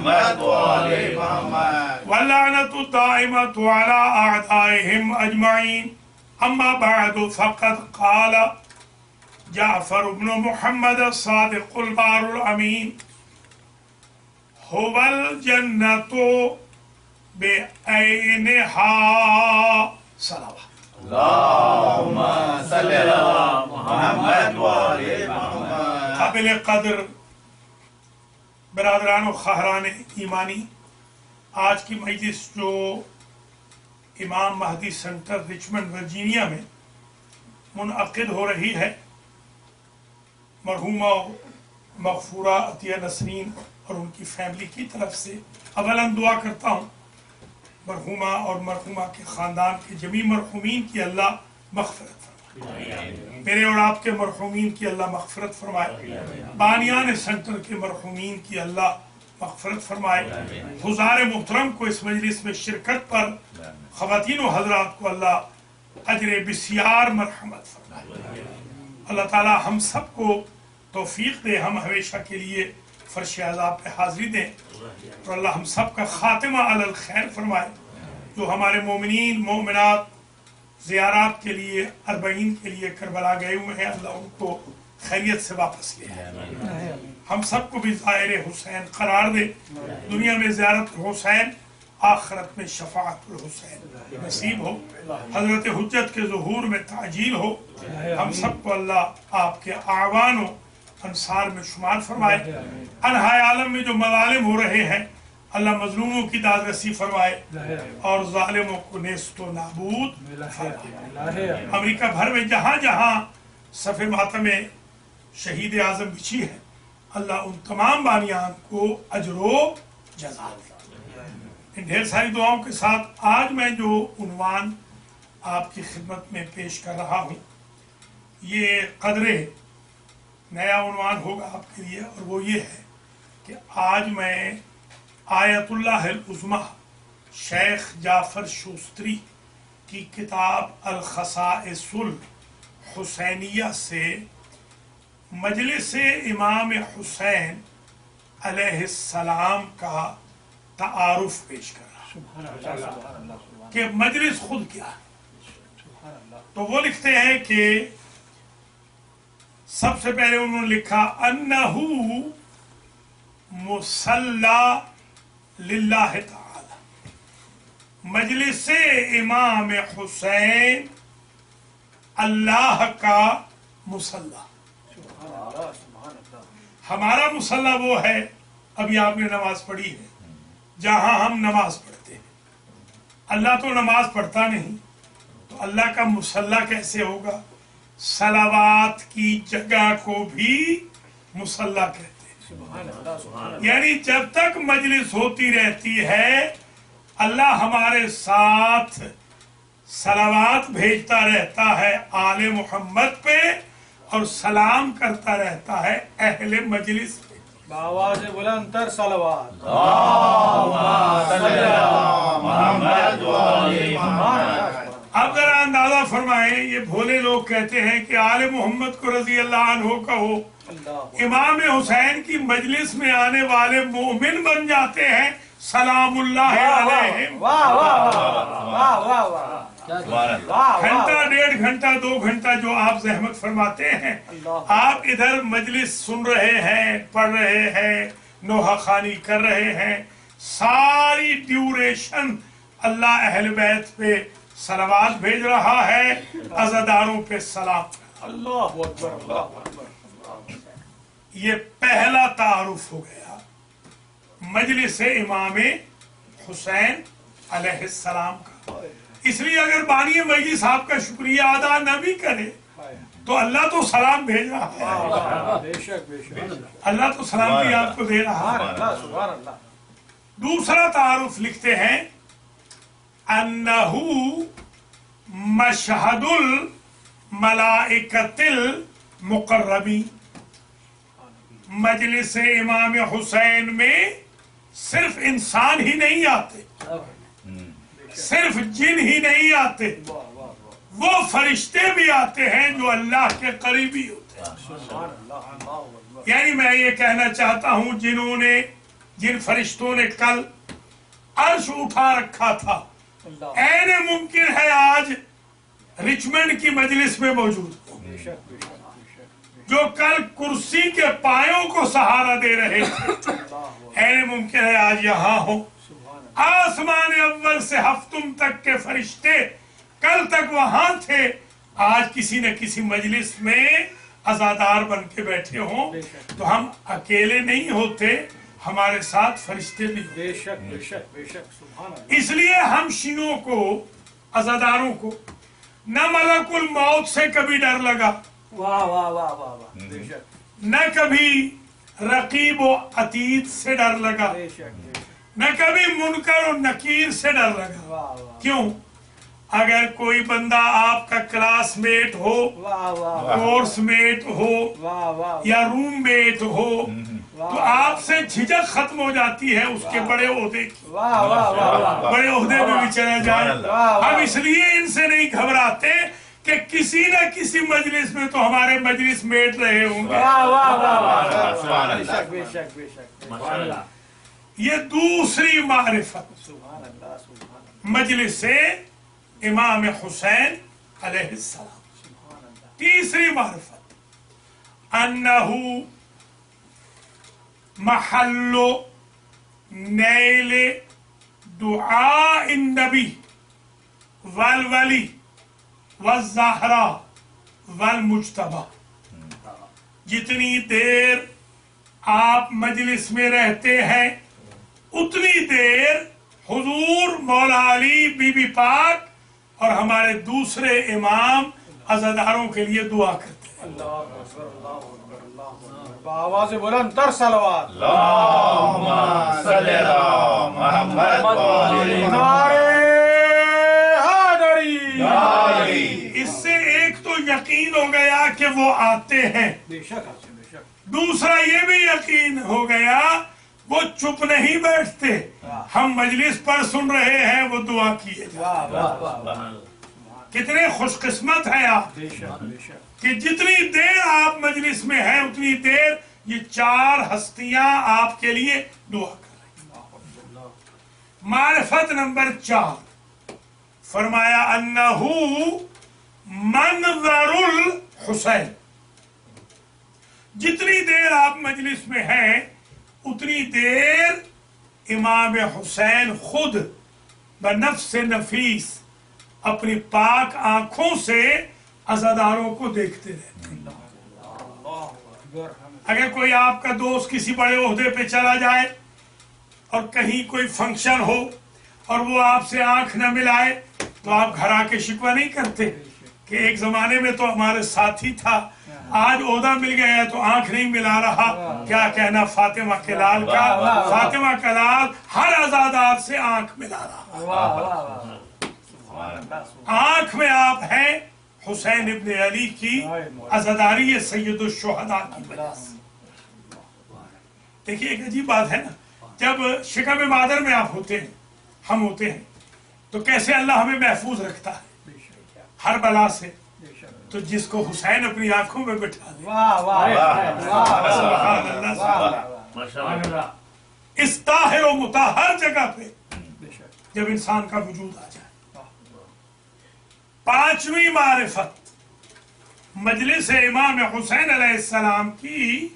محمد وآل محمد واللعنة الدائمة على أعدائهم أجمعين. أما بعد فقد قال جعفر بن محمد الصادق البار الأمين هو الجنة بعينها صلوات. اللهم صل على محمد وآل محمد. قابل قدر برادران و خواہران ایمانی، آج کی مجلس جو امام مہدی سینٹر رچمنڈ ورجینیا میں منعقد ہو رہی ہے، مرحومہ مغفورہ عطیہ نسرین اور ان کی فیملی کی طرف سے اولاً دعا کرتا ہوں مرحومہ اور مرحومہ کے خاندان کے جمیع مرحومین کی اللہ مغفرت فرمائے، میرے اور آپ کے مرحومین کی اللہ مغفرت فرمائے، بانیان سینٹر کے مرحومین کی اللہ مغفرت فرمائے، حضار محترم کو اس مجلس میں شرکت پر خواتین و حضرات کو اللہ اجر بسیار مرحمت فرمائے۔ اللہ تعالی ہم سب کو توفیق دے، ہم ہمیشہ کے لیے فرش عذاب پہ حاضری دیں، اور اللہ ہم سب کا خاتمہ علی الخیر فرمائے۔ جو ہمارے مومنین مومنات زیارات کے لیے اربعین کے لیے کربلا گئے ہوئے ہیں، اللہ ان کو خیریت سے واپس لے آئے، ہم سب کو بھی زائر حسین قرار دے، دنیا میں زیارت حسین، آخرت میں شفاعت الحسین نصیب ہو، حضرت حجت کے ظہور میں تعجیل ہو، ہم سب کو اللہ آپ کے اعوان و انصار میں شمار فرمائے۔ انحائے عالم میں جو مظالم ہو رہے ہیں، اللہ مظلوموں کی داد رسی فرمائے اور ظالموں کو نیست و نابود فرمائے۔ امریکہ بھر میں جہاں جہاں صف ماتم شہید اعظم بچھی ہے، اللہ ان تمام بانیان کو اجر و جزا دے۔ ان ڈھیر ساری دعاؤں کے ساتھ آج میں جو عنوان آپ کی خدمت میں پیش کر رہا ہوں، یہ قدرے نیا عنوان ہوگا آپ کے لیے، اور وہ یہ ہے کہ آج میں آیت اللہ العظمیٰ شیخ جعفر شوستری کی کتاب الخصائص الحسینیہ سے مجلس امام حسین علیہ السلام کا تعارف پیش کر رہا ہوں کہ مجلس خود کیا ہے۔ تو وہ لکھتے ہیں کہ سب سے پہلے انہوں نے لکھا انہو مصلی للہ تعالی، مجلس امام حسین اللہ کا مصلی۔ ہمارا مصلی وہ ہے، ابھی آپ نے نماز پڑھی ہے، جہاں ہم نماز پڑھتے ہیں۔ اللہ تو نماز پڑھتا نہیں، تو اللہ کا مصلی کیسے ہوگا؟ صلوات کی جگہ کو بھی مصلی کہتے ہیں، یعنی جب تک مجلس ہوتی رہتی ہے اللہ ہمارے ساتھ صلوات بھیجتا رہتا ہے آل محمد پہ، اور سلام کرتا رہتا ہے اہل مجلس پہ۔ بآواز بلند تر صلوات۔ اللهم صل على محمد وآل محمد۔ اب ذرا اندازہ فرمائیں، یہ بھولے لوگ کہتے ہیں کہ آل محمد کو رضی اللہ عنہ کہو، امام حسین کی مجلس میں آنے والے مومن بن جاتے ہیں، سلام اللہ علیہم۔ واہ واہ واہ واہ واہ، گھنٹہ ڈیڑھ گھنٹہ دو گھنٹہ جو آپ زحمت فرماتے ہیں، آپ ادھر مجلس سن رہے ہیں، پڑھ رہے ہیں، نوحہ خوانی کر رہے ہیں، ساری ڈیوریشن اللہ اہل بیت پہ صلوات بھیج رہا ہے، عزاداروں پہ سلام۔ اللہ اکبر، اللہ اکبر۔ یہ پہلا تعارف ہو گیا مجلس امام حسین علیہ السلام کا۔ اس لیے اگر بانی مجلس آپ کا شکریہ ادا نہ بھی کرے تو اللہ تو سلام بھیج رہا ہے، بے شک بے شک، اللہ تو سلام بھی آپ کو دے رہا ہے۔ اللہ سبحان اللہ۔ دوسرا تعارف لکھتے ہیں انہو مشہد الملائکۃ المقربین، مجلس امام حسین میں صرف انسان ہی نہیں آتے، صرف جن ہی نہیں آتے، وہ فرشتے بھی آتے ہیں جو اللہ کے قریبی ہوتے ہیں۔ یعنی میں یہ کہنا چاہتا ہوں، جنہوں نے جن فرشتوں نے کل عرش اٹھا رکھا تھا اللہ عین ممکن ہے آج رچمنڈ کی مجلس میں موجود ہو، بے شک بے شک بے شک جو کل کرسی کے پایوں کو سہارا دے رہے تھے اللہ عین ممکن ہے آج یہاں ہو۔ سبحان اللہ آسمان اول سے ہفتم تک کے فرشتے کل تک وہاں تھے، آج کسی نہ کسی مجلس میں عزادار بن کے بیٹھے ہوں، تو ہم اکیلے نہیں ہوتے، ہمارے ساتھ فرشتے بھی ہوتے۔ بے شک بے شک بے شک سبحان اللہ اس لیے ہم شیعوں کو، عزاداروں کو نہ ملک الموت سے کبھی ڈر لگا، واہ واہ واہ واہ واہ بے شک نہ کبھی رقیب و عتید سے ڈر لگا، بے شک بے شک نہ کبھی منکر و نکیر سے ڈر لگا۔ واہ واہ کیوں؟ اگر کوئی بندہ آپ کا کلاس میٹ ہو، واہ واہ کورس میٹ ہو واہ واہ یا روم میٹ ہو تو آپ سے جھجک ختم ہو جاتی ہے اس کے بڑے عہدے کی، واہ واہ واہ واہ بڑے عہدے میں بھی چلا جائے۔ واہ ہم اس لیے ان سے نہیں گھبراتے کہ کسی نہ کسی مجلس میں تو ہمارے مجلس میٹ رہے ہوں گے۔ واہ واہ واہ واہ سبحان بے اللہ شک بے شک بے شک سبحان اللہ یہ دوسری معرفت سبحان اللہ سبحان اللہ مجلس سے امام حسین علیہ السلام۔ سبحان اللہ تیسری معرفت انہو محل نیل دعاء النبی والولی والزہرا والمجتبی۔ جتنی دیر آپ مجلس میں رہتے ہیں اتنی دیر حضور مولا علی بی بی پاک اور ہمارے دوسرے امام عزاداروں کے لیے دعا کرتے ہیں۔ اللہ اکبر اللہ اکبر اللہ اکبر بآواز بلند تر صلوات اللہم صلی علی محمد وآلِ محمد نعرے حیدری یا علی۔ اس سے ایک تو یقین ہو گیا کہ وہ آتے ہیں، بے شک بے شک دوسرا یہ بھی یقین ہو گیا وہ چپ نہیں بیٹھتے، ہم مجلس پر سن رہے ہیں وہ دعا کیے جا۔ واہ واہ واہ واہ کتنے خوش قسمت ہیں آپ بے شک بے شک کہ جتنی دیر آپ مجلس میں ہیں اتنی دیر یہ چار ہستیاں آپ کے لیے دعا کر رہی ہیں۔ معرفت نمبر 4 فرمایا انہو منظر الحسین۔ جتنی دیر آپ مجلس میں ہیں اتنی دیر امام حسین خود بنفس نفیس اپنی پاک آنکھوں سے عزاداروں کو دیکھتے رہتے ہیں۔ اللہ اکبر اگر کوئی آپ کا دوست کسی بڑے عہدے پہ چلا جائے اور کہیں کوئی فنکشن ہو اور وہ آپ سے آنکھ نہ ملائے تو آپ گھر آ کے شکوہ نہیں کرتے کہ ایک زمانے میں تو ہمارے ساتھی تھا، آج عہدہ مل گیا ہے تو آنکھ نہیں ملا رہا، کیا کہنا فاطمہ کے لال کا۔ فاطمہ کا لال ہر عزادار سے آنکھ ملا رہا، واہ واہ واہ آنکھ میں آپ ہیں حسین ابن علی کی عزاداری سید الشہداء کی وجہ سے۔ دیکھیے ایک عجیب بات ہے نا، جب شکم مادر میں آپ ہوتے ہیں، ہم ہوتے ہیں، تو کیسے اللہ ہمیں محفوظ رکھتا ہے ہر بلا سے، تو جس کو حسین اپنی آنکھوں میں بٹھا دے، واہ واہ سبحان اللہ سبحان اللہ، اس طاہر و مطہر جگہ پہ جب انسان کا وجود آ جائے۔ پانچویں معرفت مجلس امام حسین علیہ السلام کی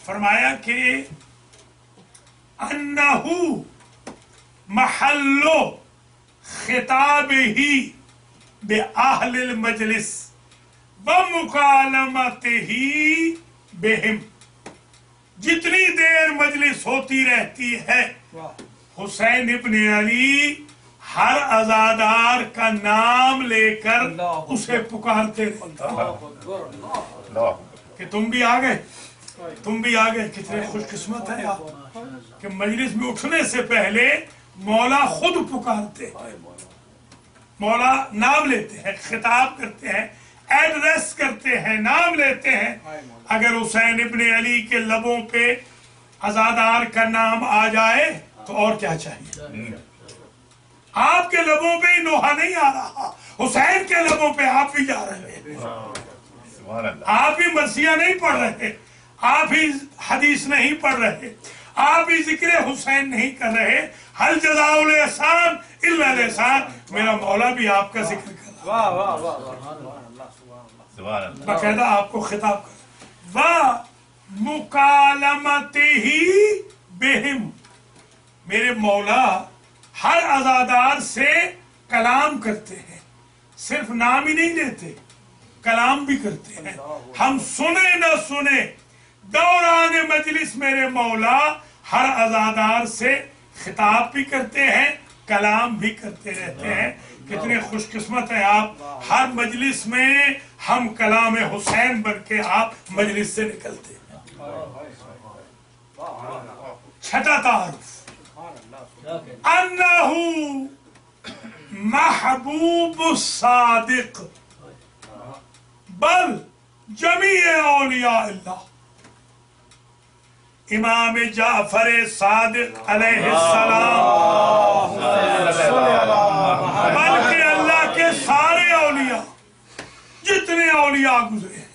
فرمایا کہ انہو محل خطاب ہی بأہل المجلس ومکالمت ہی بہم۔ جتنی دیر مجلس ہوتی رہتی ہے حسین ابن علی ہر عزادار کا نام لے کر اسے پکارتے رہتے اللہ کہ تم بھی آ گئے، تم بھی آ گئے۔ کتنے خوش قسمت ہیں آپ کہ مجلس میں اٹھنے سے پہلے مولا خود پکارتے ہیں، مولا نام لیتے ہیں، خطاب کرتے ہیں، ایڈریس کرتے ہیں، نام لیتے ہیں۔ اگر حسین ابن علی کے لبوں پہ عزادار کا نام آ جائے تو اور کیا چاہیے؟ آپ کے لبوں پہ ہی نوحہ نہیں آ رہا، حسین کے لبوں پہ آپ بھی جا رہے ہیں، سبحان اللہ آپ ہی مرثیہ نہیں پڑھ رہے، آپ ہی حدیث نہیں پڑھ رہے، آپ بھی ذکر حسین نہیں کر رہے. حل جزاء الاحسان الا الاحسان. میرا مولا بھی آپ کا ذکر کر رہا. واہ واہ واہ سبحان اللہ. باقاعدہ آپ کو خطاب کر رہا. وَمُكَالَمَتِهِ بِهِمْ. میرے مولا ہر عزادار سے کلام کرتے ہیں. صرف نام ہی نہیں لیتے, کلام بھی کرتے ہیں. ہم سنے نہ سنے دوران مجلس میرے مولا ہر عزادار سے خطاب بھی کرتے ہیں, کلام بھی کرتے رہتے ہیں. کتنے خوش قسمت ہیں آپ. ہر مجلس میں ہم کلام حسین بن کے آپ مجلس سے نکلتے ہیں. چھٹا تعارف انہو محبوب الصادق بل جمیع اولیاء اللہ. امام جعفر صادق علیہ السلام بلکہ اللہ کے سارے اولیاء, جتنے اولیاء گزرے ہیں,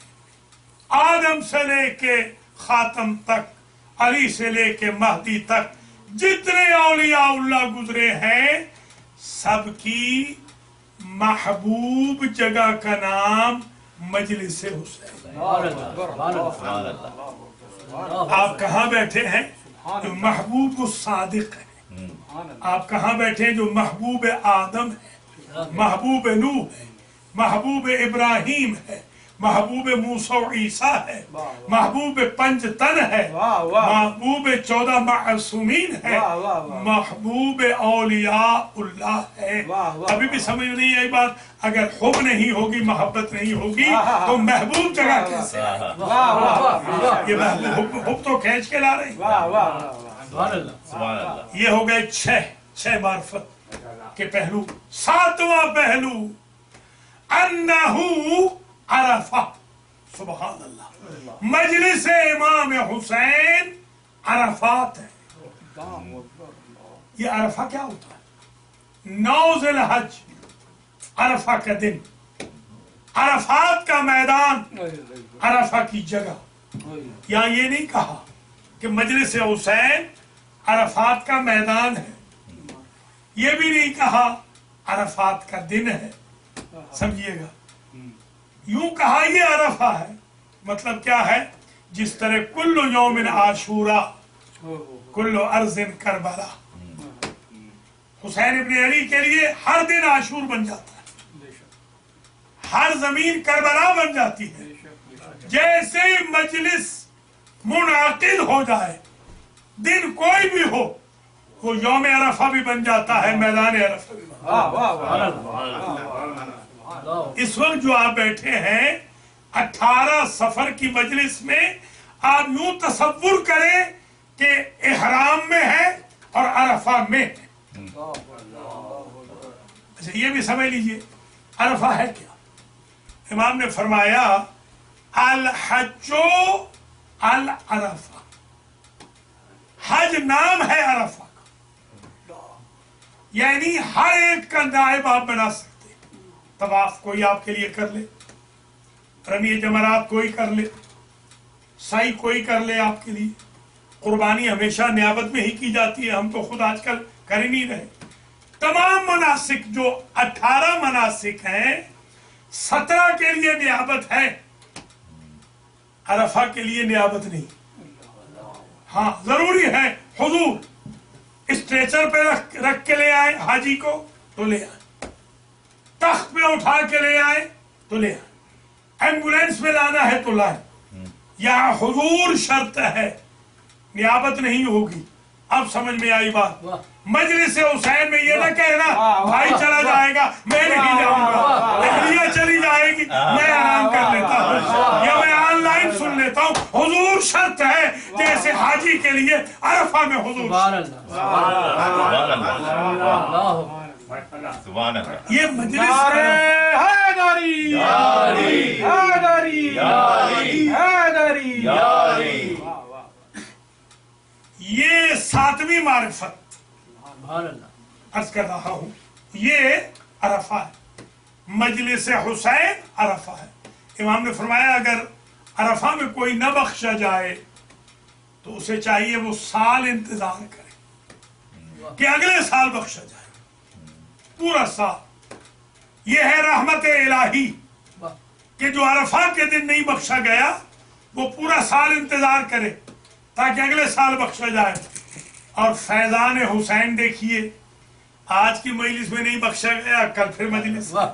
آدم سے لے کے خاتم تک, علی سے لے کے مہدی تک, جتنے اولیاء اللہ گزرے ہیں, سب کی محبوب جگہ کا نام مجلس حسین. آپ کہاں بیٹھے ہیں جو محبوب الصادق ہے. آپ کہاں بیٹھے ہیں جو محبوب آدم ہے, محبوب نوح ہے, محبوب ابراہیم ہے, محبوب موسیٰ و عیسیٰ ہے, محبوب پنج تن ہے, محبوب 14 معصومین ہے, محبوب اولیاء اللہ ہے. ابھی بھی سمجھ نہیں آئی بات. اگر حب نہیں ہوگی, محبت نہیں ہوگی تو محبوب جگہ کیسے آئے؟ یہ محبوب حب تو کھینچ کے لا رہی. سبحان اللہ. یہ ہو گئے چھ معرفت کے پہلو. ساتواں پہلو انہو عرفہ. سبحان اللہ. مجلس امام حسین عرفات ہے. یہ عرفہ کیا ہوتا ہے؟ 9 ذی الحج عرفہ کا دن, عرفات کا میدان, عرفہ کی جگہ. یہاں یہ نہیں کہا کہ مجلس حسین عرفات کا میدان ہے, یہ بھی نہیں کہا عرفات کا دن ہے. سمجھیے گا, یوں کہا یہ عرفہ ہے. مطلب کیا ہے؟ جس طرح کل یوم عاشورا کل ارض کربلا. حسین ابن علی کے لیے ہر دن عاشور بن جاتا ہے, ہر زمین کربلا بن جاتی ہے. جیسے ہی مجلس منعقد ہو جائے, دن کوئی بھی ہو, وہ یوم عرفہ بھی بن جاتا ہے, میدان عرفہ بھی بن جاتا ہے. اس وقت جو آپ بیٹھے ہیں 18 سفر کی مجلس میں, آپ یوں تصور کریں کہ احرام میں ہے اور عرفہ میں ہے. اچھا یہ بھی سمجھ لیجئے عرفہ ہے کیا. امام نے فرمایا الحج العرفہ. حج نام ہے عرفہ کا, یعنی ہر ایک کا نائب آپ بنا سکتے. طواف کوئی آپ کے لیے کر لے, رمی جمرات کوئی کر لے, سعی کوئی کر لے آپ کے لیے. قربانی ہمیشہ نیابت میں ہی کی جاتی ہے, ہم تو خود آج کل کر ہی نہیں رہے. تمام مناسک جو 18 مناسک ہیں, 17 کے لیے نیابت ہے, عرفہ کے لیے نیابت نہیں. ہاں ضروری ہے حضور اسٹریچر پہ رکھ کے لے آئے حاجی کو تو لے آئے, تخت پہ اٹھا کے لے آئے تو لے آئے, ایمبولینس میں لانا ہے تو لائے. یہاں حضور شرط ہے, نیابت نہیں ہوگی. اب سمجھ میں آئی بات. مجلس حسین میں یہ نہ کہنا بھائی چلا جائے گا میں نہیں جاؤں گا, اہلیہ چلی جائے گی میں آرام کر لیتا ہوں یا میں آن لائن سن لیتا ہوں. حضور شرط ہے جیسے حاجی کے لیے عرفہ میں حضور. سبحان اللہ. یہ مجلس یہ 7ویں معرفت عرض کر رہا ہوں, یہ عرفہ ہے. مجلس حسین عرفہ ہے. امام نے فرمایا اگر عرفہ میں کوئی نہ بخشا جائے تو اسے چاہیے وہ سال انتظار کرے کہ اگلے سال بخشا جائے، پورا سال۔ یہ ہے رحمت الہی کہ جو عرفات کے دن نہیں بخشا گیا وہ پورا سال انتظار کرے تاکہ اگلے سال بخشا جائے۔ اور فیضان حسین دیکھیے، آج کی مجلس میں نہیں بخشا گیا، کل پھر مجلس نہیں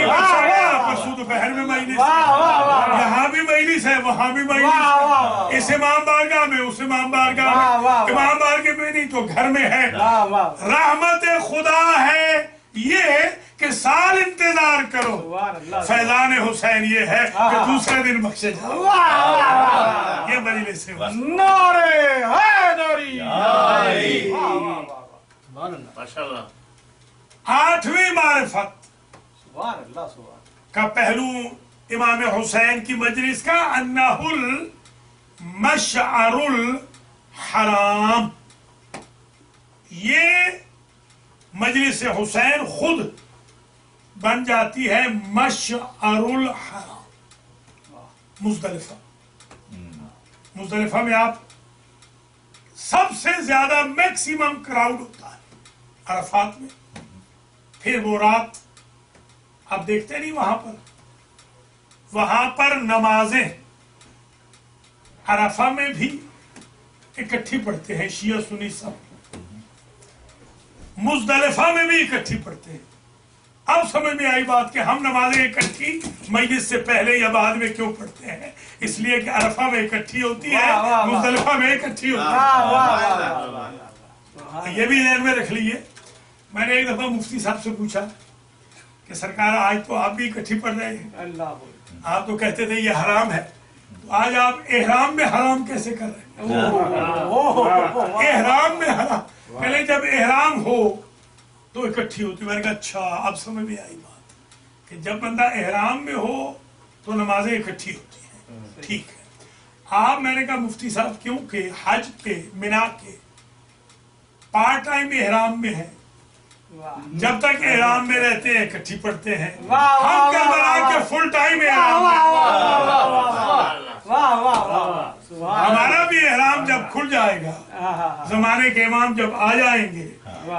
بخشا گیا، پرسوں دوپہر میں مجلس، یہاں بھی مجلس ہے، وہاں بھی مجلس ہے، اس امام بارگاہ میں، اس امام بارگاہ میں، امام بارگاہ میں نہیں تو گھر میں ہے۔ رحمت خدا ہے یہ کہ سال انتظار کرو، فیضان حسین یہ ہے کہ دوسرے دن بخشے جاؤ۔ یہ مجلس ہے۔ نعرے حیدری! ماشاءاللہ۔ 8ویں معرفت سبحان اللہ، سبحان کا پہلو امام حسین کی مجلس کا انہ المشعر الحرام، یہ مجلس حسین خود بن جاتی ہے مشعر الحرام۔ مزدلفہ، مزدلفہ میں آپ سب سے زیادہ میکسیمم کراؤڈ ہوتا ہے عرفات میں، پھر وہ رات آپ دیکھتے نہیں وہاں پر نمازیں عرفہ میں بھی اکٹھی پڑھتے ہیں، شیعہ سنی سب، مزدلفہ میں بھی اکٹھی پڑھتے ہیں۔ اب سمجھ میں آئی بات کہ ہم نمازیں اکٹھی مجلس سے پہلے یا بعد میں کیوں پڑھتے ہیں؟ اس لیے کہ عرفہ میں اکٹھی ہوتی ہے، مزدلفہ میں اکٹھی ہوتی ہے۔ یہ بھی ذہن میں رکھ لیجیے۔ میں نے ایک دفعہ مفتی صاحب سے پوچھا کہ سرکار آج تو آپ بھی اکٹھی پڑھ رہے ہیں، آپ تو کہتے تھے یہ حرام ہے، تو آج آپ احرام میں حرام کیسے کر رہے ہیں؟ احرام میں حرام، پہلے جب احرام ہو تو اکٹھی ہوتی۔ میں نے کہا اچھا اب سمجھ میں آئی بات کہ جب بندہ احرام میں ہو تو نمازیں اکٹھی ہوتی ہیں، ٹھیک ہے۔ آپ، میں نے کہا مفتی صاحب کیونکہ حج کے منا کے پارٹ ٹائم احرام میں ہے، جب تک احرام میں رہتے ہیں اکٹھی پڑھتے ہیں، ہم کربلا کے فل ٹائم احرام میں، ہمارا بھی احرام جب کھل جائے گا، زمانے کے امام جب آ جائیں گے،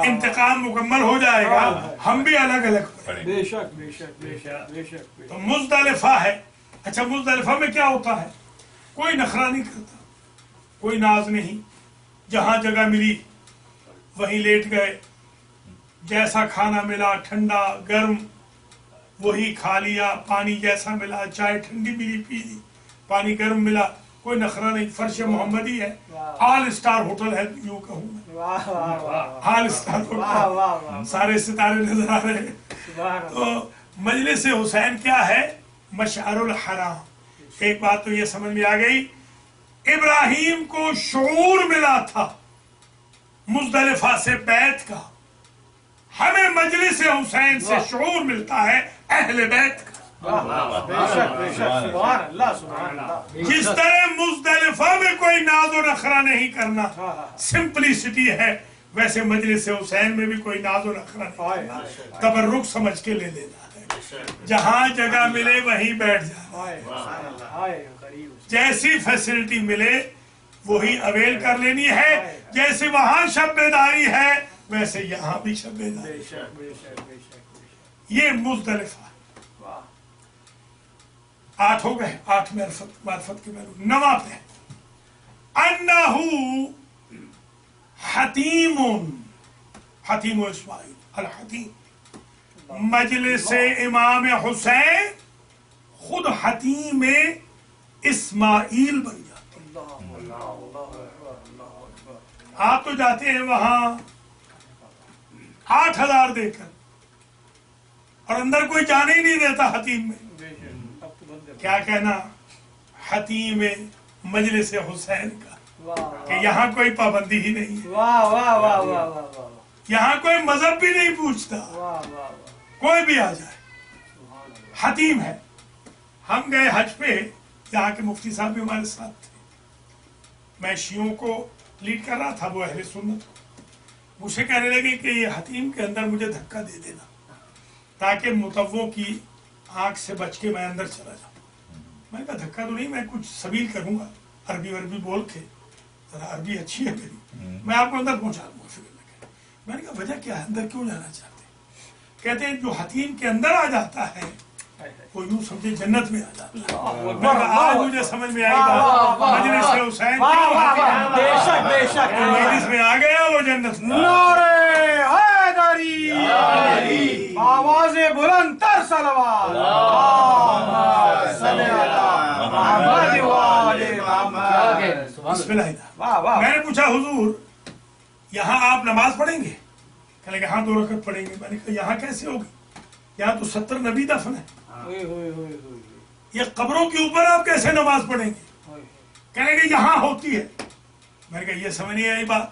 انتقام مکمل ہو جائے گا، ہم بھی الگ الگ پڑھیں گے۔ بے شک بے شک بے شک بے شک۔ تو مزدلفہ ہے۔ اچھا مزدلفہ میں کیا ہوتا ہے؟ کوئی نخرہ نہیں کرتا، کوئی ناز نہیں، جہاں جگہ ملی وہیں لیٹ گئے، جیسا کھانا ملا ٹھنڈا گرم وہی کھا لیا، پانی جیسا ملا، چائے ٹھنڈی ملی پی لی، پانی گرم ملا، کوئی نخرہ نہیں۔ فرش محمدی ہے، آل اسٹار ہوٹل ہے، یوں کہوں میں، آل اسٹار ہوٹل، سارے ستارے نظر آ رہے ہیں۔ تو مجلس حسین کیا ہے؟ مشعر الحرام۔ ایک بات تو یہ سمجھ میں آ گئی، ابراہیم کو شعور ملا تھا مزدلفہ سے بیت کا، ہمیں مجلس حسین سے شعور ملتا ہے اہل بیت کا۔ جس طرح مزدلفہ میں کوئی ناز و نخرہ نہیں کرنا، سمپلیسٹی ہے، ویسے مجلس حسین میں بھی کوئی ناز و نخرہ نہیں، تبرک سمجھ کے لے لینا ہے، جہاں جگہ ملے وہیں بیٹھ جانا، جیسی فیسلٹی ملے وہی اویل کر لینی ہے، جیسے وہاں شب بیداری ہے ویسے یہاں بھی شب بیداری۔ یہ مزدلفہ 8 ہو گئے، 8 معرفت کے پہلو۔ 9واں پہ انہو حتیم، حتیم و اسماعیل، الحتیم، مجلس امام حسین خود حتیم اسماعیل بن جاتے ہیں۔ آپ تو جاتے ہیں وہاں 8000 دے کر اور اندر کوئی جانے ہی نہیں دیتا حتیم میں، کیا کہنا حتیم مجلس حسین کا کہ یہاں کوئی پابندی ہی نہیں ہے، یہاں کوئی مذہب بھی نہیں پوچھتا، کوئی بھی آ جائے، حتیم ہے۔ ہم گئے حج پہ، یہاں کے مفتی صاحب بھی ہمارے ساتھ تھے، میں شیعوں کو لیڈ کر رہا تھا، وہ اہل سنت کو، مجھے کہنے لگے کہ یہ حتیم کے اندر مجھے دھکا دے دینا تاکہ متووں کی آنکھ سے بچ کے میں اندر چلا جاؤں۔ میں نے کہا دھکا تو نہیں، میں کچھ سبیل کروں گا عربی وربی بول کے، ذرا عربی اچھی ہے میری، میں آپ کو اندر پہنچا دوں گا، فکر نہ کریں۔ میں نے کہا وجہ کیا ہے، اندر کیوں جانا چاہتے ہیں؟ کہتے ہیں جو حتیم کے اندر آ جاتا ہے وہ یوں سمجھے جنت میں آ جاتا ہے۔ میں نے کہا آج مجھے سمجھ میں آئی بات، مجلس حسین بے شک بے شک مجلس میں آ گیا وہ جنت میں۔ نعرہ حیدری، آواز بلند تر صلوات، اللہم صلی علی محمد و آل محمد۔ بسم اللہ۔ واہ واہ، میں نے پوچھا حضور یہاں آپ نماز پڑھیں گے؟ کہنے کہ ہاں 2 رکعت پڑھیں گے۔ میں نے کہا یہاں کیسے ہوگی، یہاں تو 70 نبی دفن ہے، یہ قبروں کے اوپر آپ کیسے نماز پڑھیں گے؟ کہنے کہ یہاں ہوتی ہے۔ میں نے کہا یہ سمجھ نہیں آئی بات،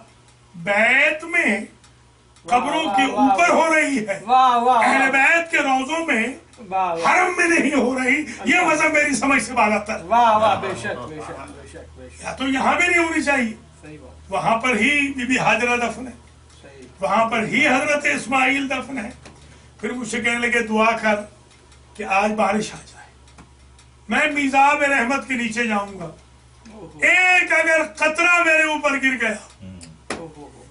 بیت میں قبروں کے اوپر ہو رہی ہے، واہ واہ اہل بیت کے روضوں میں واہ حرم میں نہیں ہو رہی، یہ مذہب میری سمجھ سے بالا تر۔ واہ واہ، بے شک بے شک بے شک بے شک، یا تو یہاں بھی نہیں ہونی چاہیے، صحیح بات، وہاں پر ہی بی بی حاجرہ دفن ہے، صحیح، وہاں پر ہی حضرت اسماعیل دفن ہے۔ پھر مجھ سے کہنے لگے دعا کر کہ آج بارش آ جائے، میں میزاب رحمت کے نیچے جاؤں گا، ایک اگر قطرہ میرے اوپر گر گیا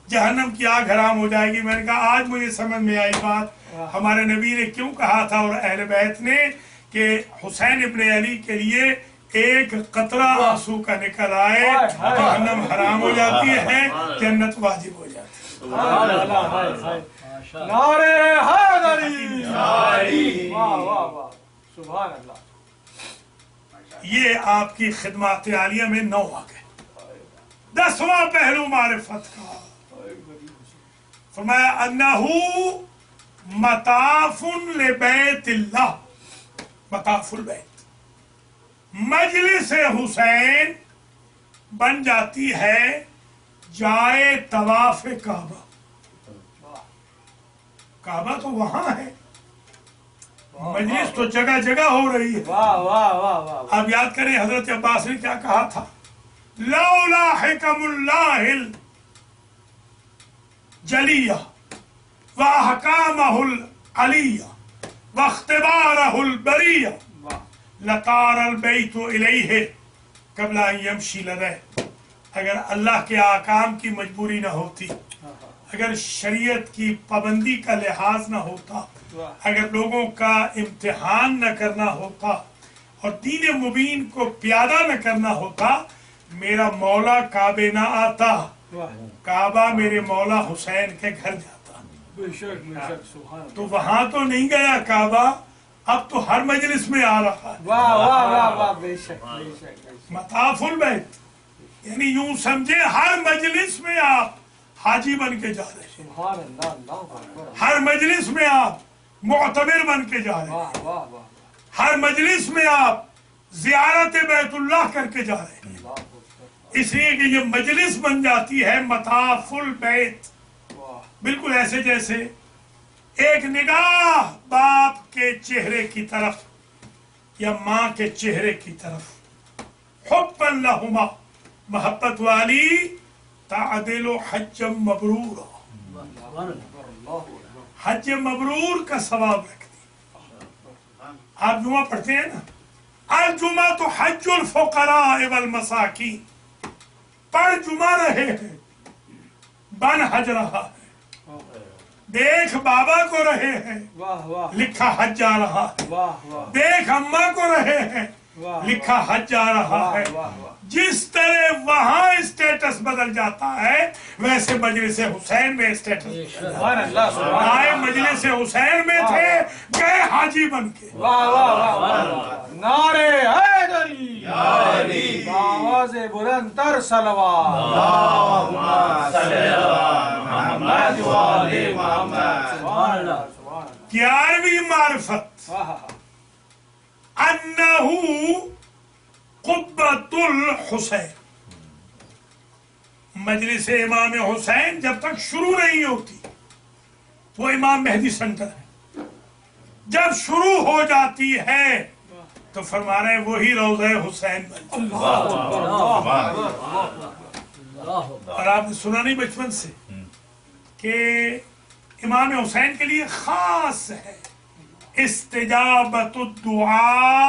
جہنم کی آگ حرام ہو جائے گی۔ میں نے کہا آج مجھے سمجھ میں آئی بات، ہمارے نبی نے کیوں کہا تھا اور اہل بیت نے کہ حسین ابن علی کے لیے ایک قطرہ آنسو کا نکل آئے جہنم حرام ہو جاتی ہے، جنت واجب ہو جاتی ہے۔ نعرہ حیدری، واہ واہ واہ، سبحان اللہ۔ یہ آپ کی خدمات عالیہ میں 9 آ گئے۔ 10واں پہلو معرفت کا، فرمایا انہو مطاف لبیت اللہ، مطاف البیت، مجلس حسین بن جاتی ہے جائے طواف کعبہ۔ کعبہ تو وہاں ہے، مجلس تو جگہ جگہ ہو رہی ہے۔ واہ واہ واہ واہ، آپ یاد کریں حضرت عباس نے کیا کہا تھا، لولا حکم اللہ الجلیہ واحکامہ العلیہ واختبارہ البریہ لطار البیت الیہ قبل ان یمشی لدیہ۔ اگر اللہ کے احکام کی مجبوری نہ ہوتی، اگر شریعت کی پابندی کا لحاظ نہ ہوتا، اگر لوگوں کا امتحان نہ کرنا ہوتا اور دین مبین کو پیادہ نہ کرنا ہوتا، میرا مولا کعبے نہ آتا، کعبہ میرے مولا حسین کے گھر جاتا۔ بے شک بے شک، سبحان تو وہاں تو نہیں گیا کعبہ، اب تو ہر مجلس میں آ رہا ہے۔ واہ واہ واہ واہ، بے شک بے شک بے شک، مطاف البیت یعنی یوں سمجھے ہر مجلس میں آپ حاجی بن کے جا رہے ہیں، سبحان اللہ، اللہ اکبر، ہر مجلس میں آپ معتمر بن کے جا رہے ہیں، واہ واہ واہ، ہر مجلس میں آپ زیارت بیت اللہ کر کے جا رہے ہیں، اللہ اکبر، اس لیے کہ یہ مجلس بن جاتی ہے مطاف البیت۔ واہ، بالکل ایسے جیسے ایک نگاہ باپ کے چہرے کی طرف یا ماں کے چہرے کی طرف، حبا لہما، محبت والی، تعدل حج مبرور، حج مبرور کا ثواب رکھتی۔ آپ جمعہ پڑھتے ہیں نا، الجمعہ تو حج الفقراء والمساکین، پڑھ جمعہ رہے ہیں، بن حج رہا ہے، دیکھ بابا کو رہے ہیں، واہ واہ لکھا حج جا رہا ہے، واہ واہ دیکھ اماں کو رہے ہیں، لکھا حج جا رہا ہے۔ جس طرح وہاں اسٹیٹس بدل جاتا ہے ویسے مجلس حسین میں اسٹیٹس سبحان اللہ، سبحان آئے مجلس حسین میں تھے، گئے حاجی بن کے۔ واہ واہ واہ واہ، نعرہ حیدری، آواز بلند تر صلوات، اللہم صلی علی محمد و آل محمد، سبحان اللہ سبحان اللہ، 11ویں معرفت، انہو قبۃ الحسین، مجلس امام حسین جب تک شروع نہیں ہوتی وہ امام مہدی سینٹر ہے، جب شروع ہو جاتی ہے تو فرما رہے ہیں وہی روضہ حسین بن جاتا۔ اور آپ نے سنا نہیں بچپن سے کہ امام حسین کے لیے خاص ہے استجابت الدعاء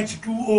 H2O,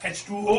H2O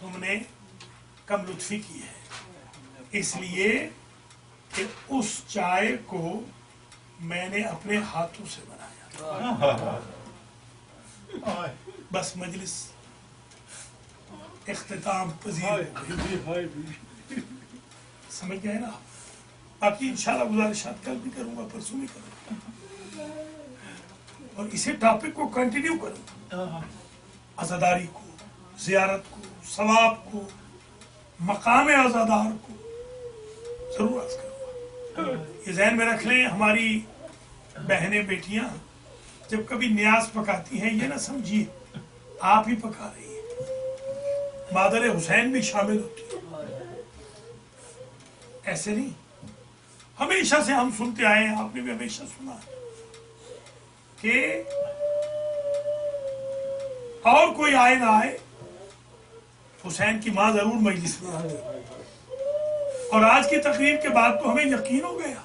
تم نے کم لطفی کی ہے، اس لیے کہ اس چائے کو میں نے اپنے ہاتھوں سے بنایا. بس مجلس اختتام پذیر ہو گئی. سمجھ گئے نا؟ باقی انشاءاللہ گزارشات کل بھی کروں گا، پرسوں بھی کروں گا، اور اسی ٹاپک کو کنٹینیو کروں گا. عزاداری کو، زیارت کو، ثواب کو، مقام عزادار کو ضرور عرض کروں گا. یہ ذہن میں رکھ لیں، ہماری بہنیں بیٹیاں جب کبھی نیاز پکاتی ہیں یہ نہ سمجھیے آپ ہی پکا رہی ہیں، مادر حسین بھی شامل ہوتی ہے. ایسے نہیں، ہمیشہ سے ہم سنتے آئے ہیں، آپ نے بھی ہمیشہ سنا کہ اور کوئی آئے نہ آئے حسین کی ماں ضرور مجلس میں آتی. اور آج کی تقریب کے بعد تو ہمیں یقین ہو گیا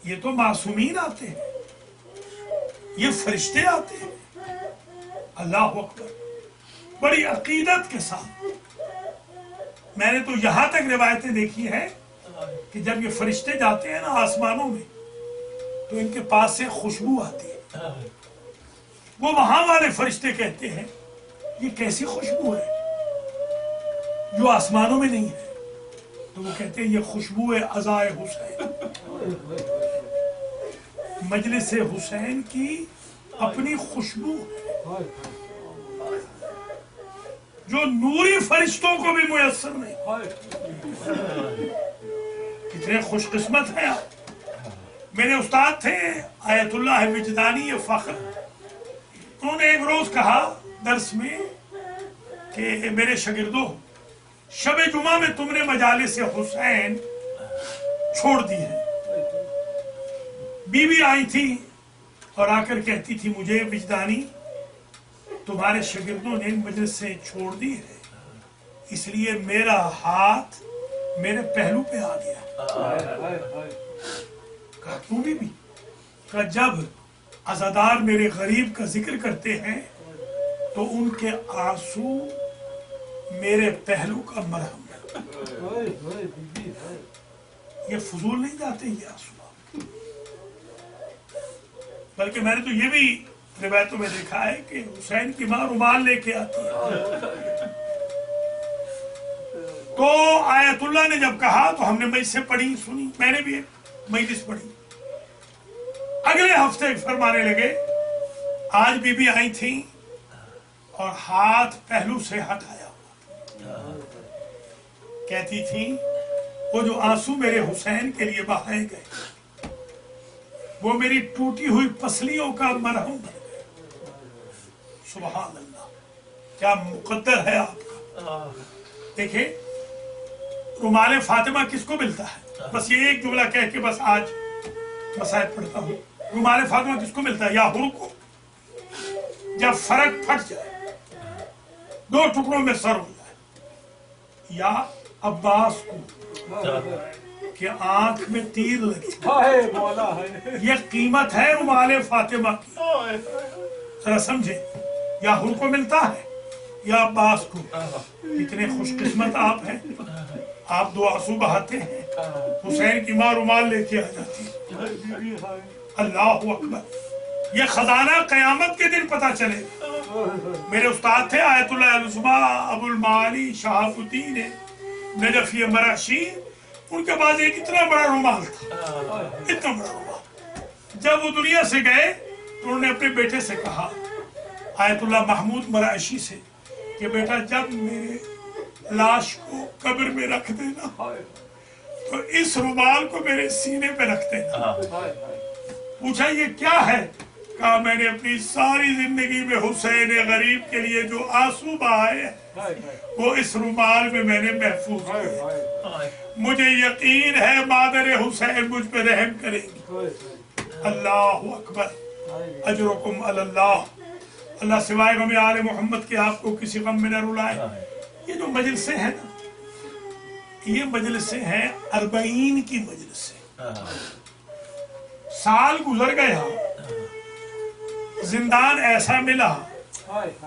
یہ تو معصومین آتے ہیں، یہ فرشتے آتے ہیں. اللہ اکبر. بڑی عقیدت کے ساتھ میں نے تو یہاں تک روایتیں دیکھی ہیں کہ جب یہ فرشتے جاتے ہیں نا آسمانوں میں تو ان کے پاس سے خوشبو آتی ہے. وہ وہاں والے فرشتے کہتے ہیں یہ کیسی خوشبو ہے جو آسمانوں میں نہیں ہے؟ تو وہ کہتے ہیں یہ خوشبو ہے عزائے حسین. مجلس حسین کی اپنی خوشبو ہے جو نوری فرشتوں کو بھی میسر نہیں. کتنے خوش قسمت ہیں آپ. میرے استاد تھے آیت اللہ وجدانی فخر، انہوں نے ایک روز کہا درس میں کہ میرے شاگردوں، شب جمعہ میں تم نے مجالس حسین چھوڑ دی ہے. بیوی آئی تھی اور آ کر کہتی تھی مجھے وجدانی تمہارے شاگردوں نے مجلس سے چھوڑ دی ہے، اس لیے میرا ہاتھ میرے پہلو پہ آ گیا. کہا تم بھی؟ کہا جب عزادار میرے غریب کا ذکر کرتے ہیں تو ان کے آنسو میرے پہلو کا مرہم ہے. یہ فضول نہیں جاتے یہ آنسو، بلکہ میں نے تو یہ بھی روایتوں میں دیکھا ہے کہ حسین کی ماں رومال لے کے آتی ہے. تو آیت اللہ نے جب کہا تو ہم نے مجھ سے پڑھی سنی، میں نے بھی مجلس پڑھی. اگلے ہفتے فرمانے لگے آج بی بی آئی تھی اور ہاتھ پہلو سے ہٹایا ہوا، کہتی تھی وہ جو آنسو میرے حسین کے لیے بہائے گئے وہ میری ٹوٹی ہوئی پسلیوں کا مرہم بن گئے. سبحان اللہ، کیا مقدر ہے آپ کا. دیکھیں رومال فاطمہ کس کو ملتا ہے؟ بس یہ ایک جملہ کہہ کے بس آج مسائل پڑھتا ہوں. رومال فاطمہ کس کو ملتا ہے؟ یا حر کو جب فرق پھٹ جائے، دو ٹکڑوں میں سر ہو جائے، یا عباس کو کہ آنکھ میں تیر لگے. یہ قیمت ہے رومال فاطمہ کی، ذرا سمجھے. یا حر کو ملتا ہے یا عباس کو. اتنے خوش قسمت آپ ہیں، آپ دو آنسو بہاتے ہیں، حسین کی ماں رومال لے کے آ جاتی. اللہ اکبر. یہ خزانہ قیامت کے دن پتہ چلے. میرے استاد تھے آیت اللہ العظمیٰ ابو المعالی شہاب الدین نجفی مرعشی، ان کے پاس ایک اتنا بڑا رومال تھا، اتنا بڑا رومال. جب وہ دنیا سے گئے تو انہوں نے اپنے بیٹے سے کہا آیت اللہ محمود مرعشی سے کہ بیٹا جب میرے لاش کو قبر میں رکھ دینا تو اس رومال کو میرے سینے پہ رکھ دینا. پوچھا یہ کیا ہے؟ کہا میں نے اپنی ساری زندگی میں حسین غریب کے لیے جو آنسو بہائے وہ اس رومال میں نے محفوظ کیے. مجھے یقین ہے مادر حسین مجھ پہ رحم کریں گی. اللہ اکبر. اجرکم اللہ. اللہ سوائے غم آل محمد کے آپ کو کسی غم میں نہ رلائے. یہ جو مجلسیں ہیں نا، یہ مجلسیں ہیں 40 کی مجلسیں. سال گزر گیا، زندان ایسا ملا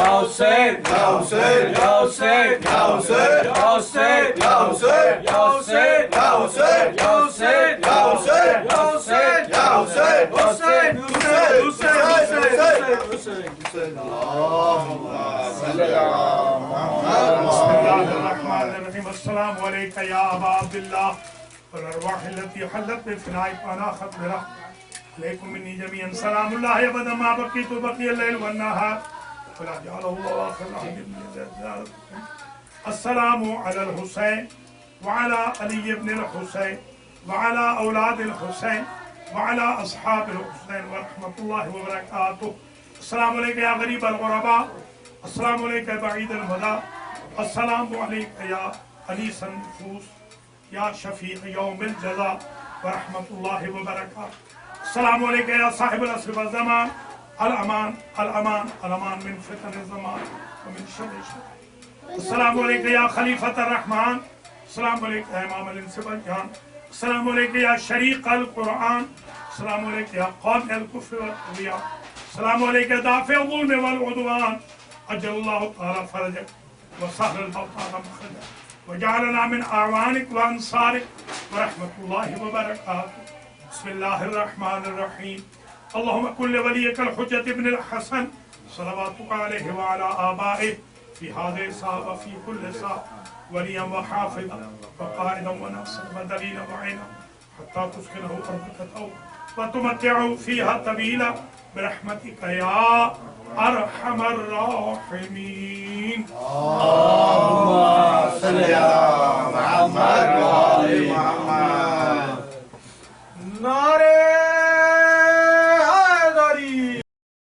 Ya Hussein, Ya Hussein, Ya Hussein, Ya Hussein, Ya Hussein, Ya Hussein, Ya Hussein, Ya Hussein, Ya Hussein, Ya Hussein, Ya Hussein, Ya Hussein, Hussein, Hussein, Hussein, Hussein. Bismillahirrahmanirrahim. Assalamu alayka ya Aba Abdullah wal arwah allati hallat bi fina'i ana khatira alaykum minni jami'an salamullahi abadan ma baqitu baqiya al-layl wan nahar wala ja'alahu Allahu akhir ahadin min dhalikum. Assalamu ala al-Husayn wa ala Ali ibn al-Husayn wa ala awlad al-Husayn wa ala ashab al-Husayn wa rahmatullahi wa barakatuh. Assalamu alayka ya gharib al-ghuraba. Assalamu alayka ya ba'id al-mada. Assalamu alayka ya Anis al-Nufus ya Shafiq yawm al-jaza wa rahmatullahi wa barakatuh. Assalamu alayka ya sahib al-asr wa zaman al-aman al-aman al-aman min fitan al-zaman wa min sharri shaytan. Assalamu alayka ya Khalifat ar-Rahman. Assalamu alayka ya Imam al-Insibajan. Assalamu alayka ya Shariq al-Quran. Assalamu alayka ya Qadi al-Kufr wal-Tughyan. Assalamu alayka ya Dafi al-Dhulm wal-Udwan. Ajal Allah ta'ala farajak وسهل الأوطان مخرجا وجعلنا من أعوانك وأنصارك ورحمة الله وبركاته. بسم الله الرحمن الرحيم. اللهم كن لوليك الحجة ابن الحسن صلواتك عليه وعلى آبائه في هذه الساعة وفي كل ساعة وليا وحافظا وقائدا وناصرا ودليلا وعينا حتى تسكنه أرضك توبة وتمتعه فيها طويلا برحمتك يا أرحم الراحمين. اللهم صل على